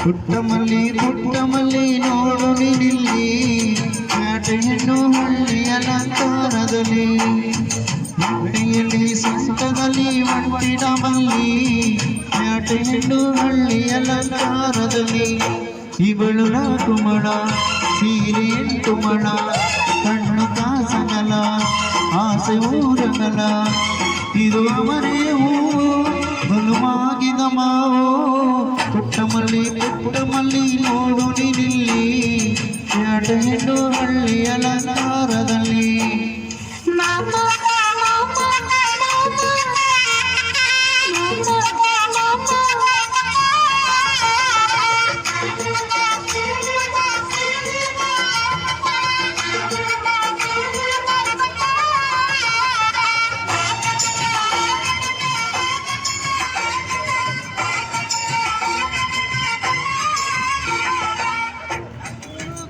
ಪುಟ್ಟಮಲ್ಲಿ ನೋಡು ನಿಲ್ಲಿ ನಾಟೆ ಹೆಣ್ಣು ಹಳ್ಳಿ ಅಲಂಕಾರದಲ್ಲಿ ಹೊಟ್ಟೆಯಲ್ಲಿ ಸಂಕದಲ್ಲಿ ಮಂಟಿಡಮಲ್ಲಿ ನಾಟೆ ಹೆಣ್ಣು ಹಳ್ಳಿ ಅಲಂಕಾರದಲ್ಲಿ ಇವಳು ರಾಕುಮಣ ಸೀರೆ 8 ಮಣ ಕಣ್ಣು ಕಾಸಗಲ ಆಸೆ ಊರಗಲ ಇದು ಅವರೇ ಹೂವು ಬಲುವಾಗಿದ ಮಾವು ಪುಟ್ಟಮಲ್ಲಿ ನೋಡು ನಿಲ್ಲಿ ನಾಟೆ ಹೆಣ್ಣು ಹಳ್ಳಿ ಅಲಂಕಾರದಲ್ಲಿ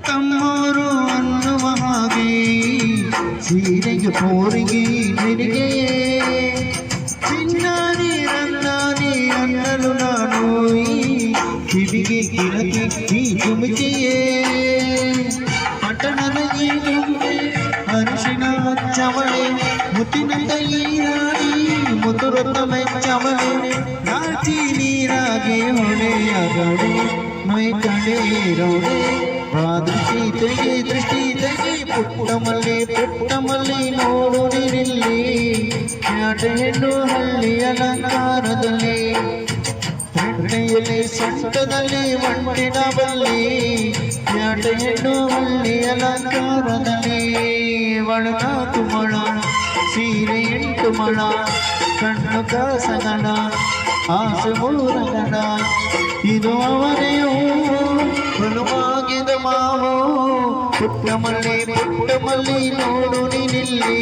ತಮ್ಮೋರು ಅನ್ನುವ ಹಾಗೆ ಸೀರೆಗೆ ಪೋರಿಗೆ ನಿನಗೆಯೇ ಚಿನ್ನಾರಿ ರಂಗಾನಿ ಅನ್ನಲು ನಾನು ಕಿವಿಗೆ ಕಿಳಕಿ ಈ ಜುಮುಕಿಯೇ ಪಟ್ಟಣದ ಈ ಜುಮುಕೆ ಅರಿಶಿನ ಚವಳೆ ಮುತ್ತಿನಂದ ಈ ರಾಣಿ ಮುದುರೊತ್ತ ಮೆಚ್ಚವಳೆ ನಾಚಿ ನೀರಾಗಿ ಹೊಳೆಯಗಳು ಮೈ ಕಡೆರೋಡೆ ದೃಷ್ಟಿ ತೆಗೆ ಪುಟ್ಟಮಲ್ಲಿ ನೋಡು ನಿಲ್ಲಿ ನಾಟೆ ಹೆಣ್ಣು ಹಳ್ಳಿ ಅಲಂಕಾರದಲ್ಲಿ ಹೊಟ್ಟೆಯಲ್ಲಿ ಸೊಂಟದಲ್ಲಿ ಮಂಟಿಡಬಲ್ಲಿ ನಾಟೆ ಹೆಣ್ಣು ಹಳ್ಳಿ ಅಲಂಕಾರದಲ್ಲಿ ಒಳ 4 ಮಣ ಸೀರೆ 8 ಮಣ ಕಣ್ಣು ಕಾಸಗಣ ಆಸೆ ಮೂರಗಣ ಇದು ಅವರೇ ಬಲುವಾಗಿದ ಮಾವು ಪುಟ್ಟಮಲ್ಲಿ ನೋಡು ನಿಲ್ಲಿ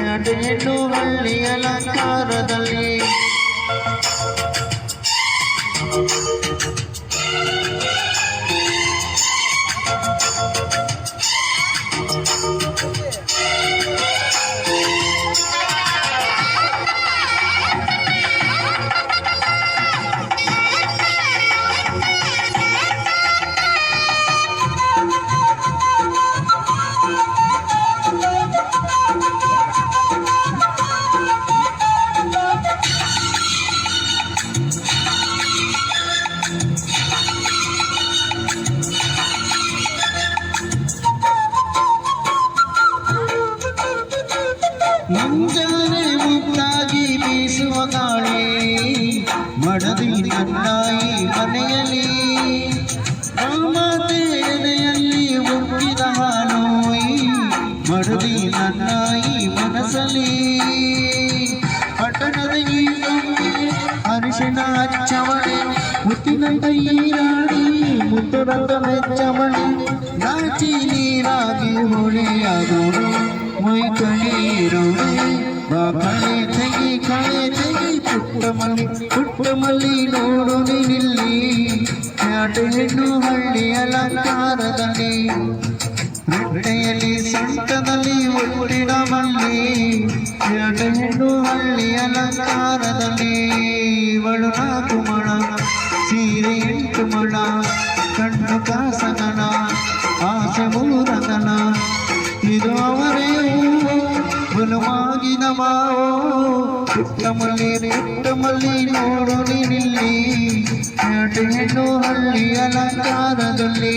ನಾಟೆ ಹೆಣ್ಣು ಹಳ್ಳಿ ಅಲಂಕಾರದಲ್ಲಿ ಮುಂಜಾನೆ ಮುದ್ದಾಗಿ ಬೀಸುವ ಗಾಳಿ ಮಡದಿ ನನ್ನಾಯಿ ಮನೆಯಲ್ಲಿ ಮಾತೆ ಎದೆಯಲ್ಲಿ ಉಕ್ಕಿದ ಹಾಲು ಮಡದಿ ನನ್ನಾಯಿ ಮನಸ್ಸಲ್ಲಿ ಪಟ್ಟಣದ ಈ ಅರಿಶಿನ ಹಚ್ಚವಳೆ ಮುತ್ತಿನಂದ ಈ ರಾಣಿ ಮುತ್ತುರದ ಮೆಚ್ಚವಳೆ ನಾಚಿ ನೀರಾಗಿ ಹೊಳೆಯಾಗೋಡು ಮೈ ಕಣೀರೋಡೆ ಬಾ ಕಳೆ ತೆಗಿ ಪುಟ್ಟಮಲ್ಲಿ ನೋಡು ನಿಲ್ಲಿ ನಾಟೆ ಹೆಣ್ಣು ಹಳ್ಳಿ ಅಲಂಕಾರದಲ್ಲಿ ಹೊಟ್ಟೆಯಲ್ಲಿ ಸೊಂಟದಲ್ಲಿ ಒಟ್ಟಿಡಮಲ್ಲಿ ನಾಟೆ ಹೆಣ್ಣು ಹಳ್ಳಿ ಅಲಂಕಾರದಲ್ಲಿ ಇವಳು 4 ಮಣ ಸೀರೆ 8 ಮಣ ಕಣ್ಣು ಕಾಸಗಣ ಆಸೆ ಮೂರಗಣ ಇದು ಅವರೇ ಬಲುವಾಗಿದ ಮಾವು ಪುಟ್ಟಮಲ್ಲಿ ನೋಡು ನಿಲ್ಲಿ ನಾಟೆ ಹೆಣ್ಣು ಹಳ್ಳಿ ಅಲಂಕಾರದಲ್ಲಿ